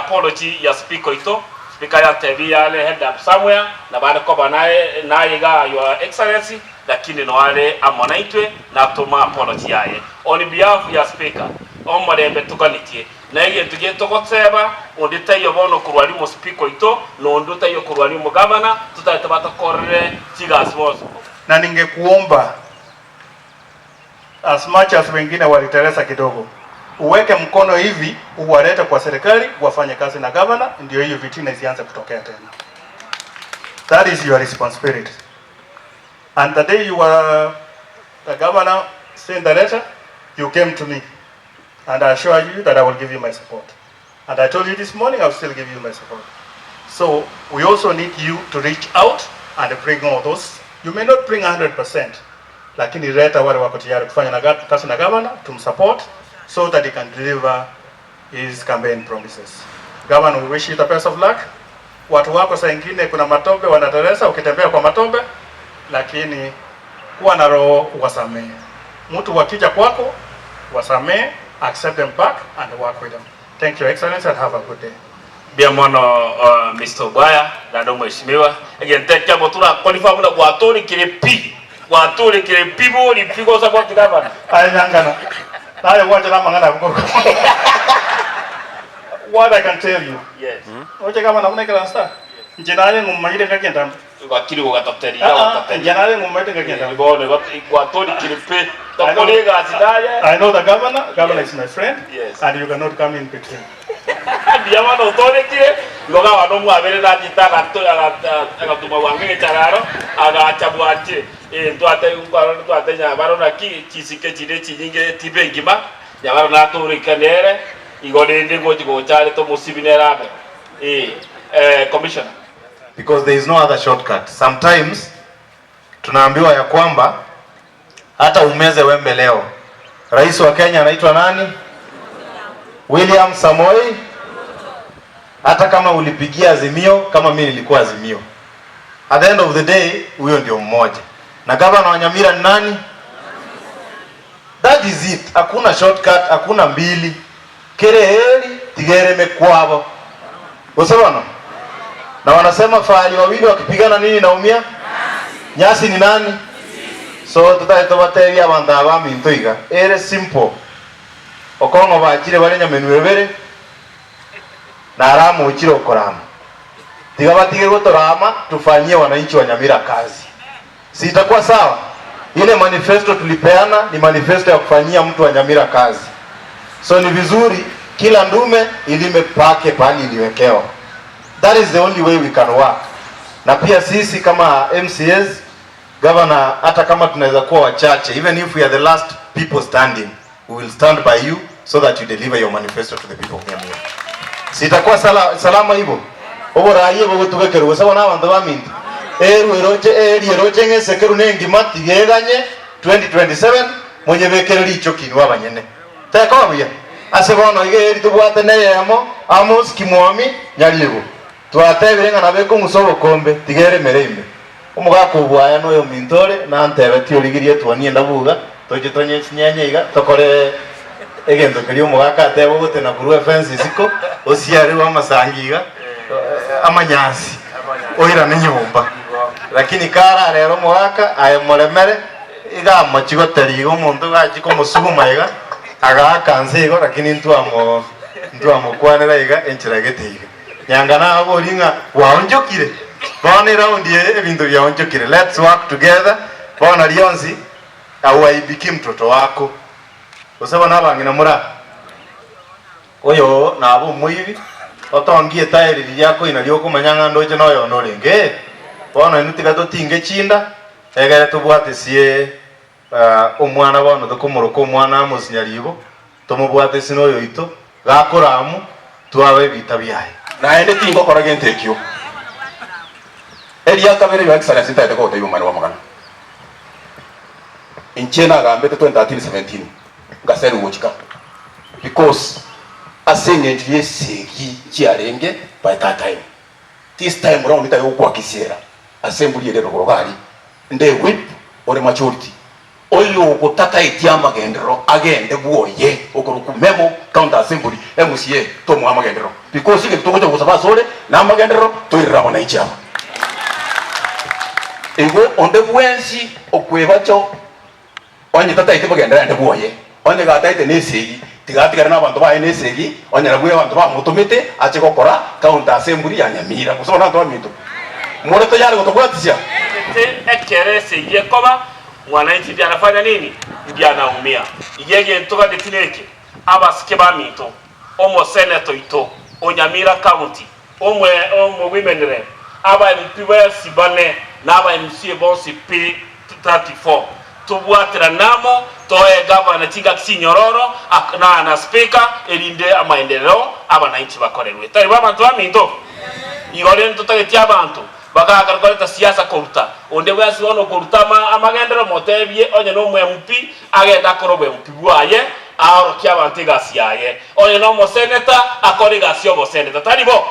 apology ya speaker ito speaker ya TV yale head up somewhere na baada kwa naye ga your excellency lakini no wale amonaitwe na tuma apology yaye on behalf ya speaker omorembe tukanitie na iye tugiye tugoseba ondita yo bono kurwari mu speaker ito no nduta yo kurwari mu governor tutahita batakorere tigas bozo. Na ningekuomba as much as wengine waliteleza kidogo, uweke mkono hivi uwalete kwa serikali wafanye kazi na governor, ndio hiyo vitina isianze kutokea tena. That is your responsibility. And the day you were the governor sent the letter, you came to me, and I assure you that I will give you my support. And I told you this morning I will still give you my support. So we also need you to reach out and bring all those. You may not bring 100%, lakini leta wale wako tayari kufanya kazi na governor, tumsupport so that he can deliver his campaign promises. Governor, we wish you the best of luck. Watu wako saa ingine kuna matope wanateleza ukitembea kwa matope, lakini kuwa na roho wasamee. Mtu wakija kwako wasamee, accept them back and work with them. Thank you, Excellency, and have a good day. Bia mono Mr. Bwaya na ndo mheshimiwa again take care botura qualify na kwatori kirepi kwatori kirepi bo ni pigo za kwa kidava ai nyangana naye wacha na mangana ngoko. What I can tell you, yes oje kama namna kila star njinaye ngumanyire ngakenda wakili ko gatapteri ya gatapteri njinaye ngumanyire ngakenda bone kwatori kirepi takolega asidaye. I know the governor is my friend. Yes. And you cannot come in between. Dia mano tole kire loga wano mwabere na titaka to aga tuma wange chararo aga chabwache twate ngwaro twate nyabaro na ki chisike chire chinyinge tibe ngima nyabaro na to rikanere igode ndi ngoji go chale to musibinera commissioner, because there is no other shortcut. Sometimes tunaambiwa ya kwamba hata umeze wembe leo. Rais wa Kenya anaitwa nani? William Samoei. Hata kama ulipigia Azimio, kama mimi nilikuwa Azimio, at the end of the day huyo ndio mmoja. Na gavana wa Nyamira ni nani? That is it. Hakuna shortcut, hakuna mbili. Kereheri tigere mekwabo. Usawana? Na wanasema fahali wawili wakipigana nini naumia? Nyasi ni nani? So tutaito bateri abantu abami ntoiga. Ere simple. Okongo bachire bari nyamenwebere. Na aramu uchiro korama. Tiga batige gotorama tufanyie wananchi wa Nyamira kazi. Si itakuwa sawa? Ile manifesto tulipeana ni manifesto ya kufanyia mtu wa Nyamira kazi. So ni vizuri kila ndume ilime pake pali iliwekewa. That is the only way we can work. Na pia sisi kama MCAs, governor, hata kama tunaweza kuwa wachache, even if we are the last people standing, we will stand by you so that you deliver your manifesto to the people of Nyamira. Sitakuwa salama hivyo. Obora aye bogo tugekeruwe sawa n'abantu baminti. Eroje ngesekeru nengima tigeganye 2027 mwenye bekereri ico kintu abanyene. Teka wabuya. Asebono igeri tubwate neyemo Amos Kimwami Nyariego. Twatebirenga nabeko musobo kombe tigere mereime. Umugako bwaya no yo mintore na ntebe tiorigirie twani ndabuga toje tonye nyanyeiga tokore egendo keri umugaka atebo gote na kuru fence siko osiari wa masangiga amanyasi oira ni nyumba lakini kara rero mugaka aye moremere iga machigo tari umuntu gachiko musuguma iga aga kanzego lakini ntuamo kwanera iga enchira geteiga nyangana aboringa waonjokire bone round ye ebintu byaonjokire. Let's work together bona rionzi awaibiki mtoto wako usaba nabangina mura oyo nabo muibi otongie tairi yako inalio kumanyanga ndoje noyo norenge bona inutiga totinge chinda egere tubwate sie omwana bono tokomoroko omwana Amos Nyaribo tomubwate sinoyo ito gakoramu twabe bitabiyaye na ende tingo kora gentekyo elia kabere ya excellence ntayete ko tayo mwana wa magana inchena gambe 2013-17 ngaseru wochika because asenge ndiye segi chiarenge by that time. This time round itayo kwa kisiera assembly ile rogari nde whip or majority oyo gutata itia magendero agende buoye okuruku memo county assembly MCA to mu magendero because iki tuko gusaba sore na magendero to irabo na ichama ego onde bwensi okwebacho onye tata ite magendero ande buoye onye gata ite nesegi tigatigara na bantu ba nesegi onye na buye bantu ba mutumite ache gukora county assembly ya Nyamira kusoma na to minto mure to yale gutobwatisha ekere segi koba mwananchi ndiye anafanya nini? Ndiye anaumia. Yeye ntoka detineke abasike ba mito omo senator ito Nyamira county omo women rep aba MP sibane na aba MC bonsi P34 tubwatira namo toe governor tinga kinyororo na speaker elinde amaendeleo abananchi bakorerwe tari babantu ba mito igore ntotagetia abantu bakagaragara siasa koruta onde bwasi ono korutama amagendero motebye onye no mu MP agenda korobwe MP bwaye aro kya bantega siaye onye no mo senator akoriga sio bo senator taribo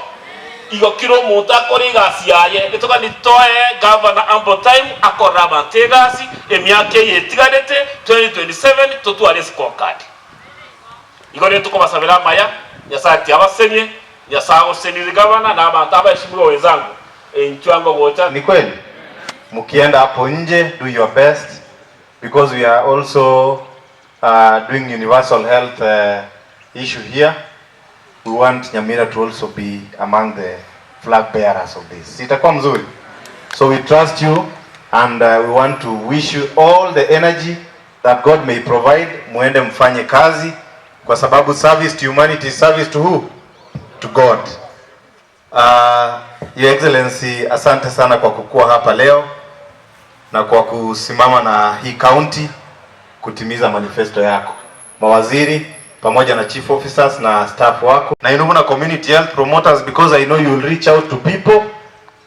igo kiro muta koriga siaye bitoka ni toe governor ample time akora bantega si emyake yetigadete 2027 totwale scorecard igo ne tuko basabira maya yasati abasenye yasago senile governor na abantaba eshimuro wenzangu. Ni kweli mkienda hapo nje do your best because we are also doing universal health issue here. We want Nyamira to also be among the flag bearers of this. Itakuwa mzuri. So we trust you and we want to wish you all the energy that God may provide. Muende mfanye kazi kwa sababu service to humanity is service to who? To God. Your Excellency, asante sana kwa kukua hapa leo na kwa kusimama na hii county kutimiza manifesto yako. Mawaziri pamoja na chief officers na staff wako na inuvuna community health promoters, because I know you will reach out to people,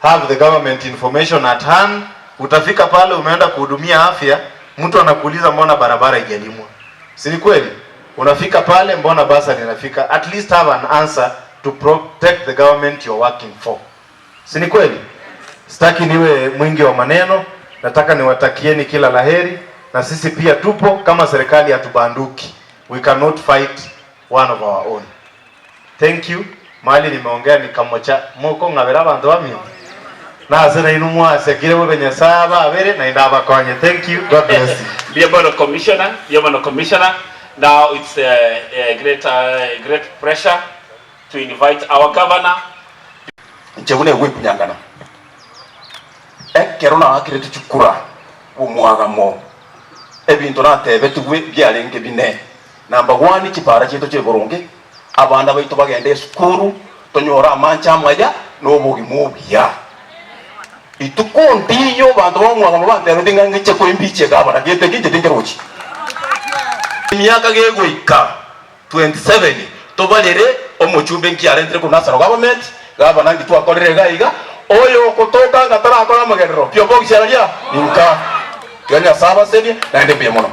have the government information at hand. Utafika pale umeenda kuhudumia afya, mtu anakuuliza mbona barabara haijalimwa. Si ni kweli? Unafika pale mbona basa linafika? At least have an answer to protect the government you're working for. Si ni kweli? Sitaki niwe mwingi wa maneno, nataka niwatakieni kila laheri na sisi pia tupo kama serikali hatubanduki. We cannot fight one of our own. Thank you. Mali nimeongea ni kamocha moko ngabera bantu bami. Na asena inumwa sekire wenye saba abere na indaba konye. Thank you. God bless you. Dear Commissioner, now it's a great pressure to invite our governor. Njebune wepu nyangana ekero na akire tuchukura umwaga mo ebintu natebe tuwe byalenge bine. Number 1 kipara cyeto cyeboronge abana baito bagende skuru tonyora amancha amaya nobugi mubya itukondiyo bantu bamwaga mu bande rodinga ngiche ko imbiche gabana gete kinje dingerochi imyaka gegwika 27 tobalere omuchumbe nkiarentre ku nasaro government gabana ngitwa korere gaiga oyo kutoka ngatara akora magerero pyo bogisharalia ninka ganya saba sebi na ndepye mono.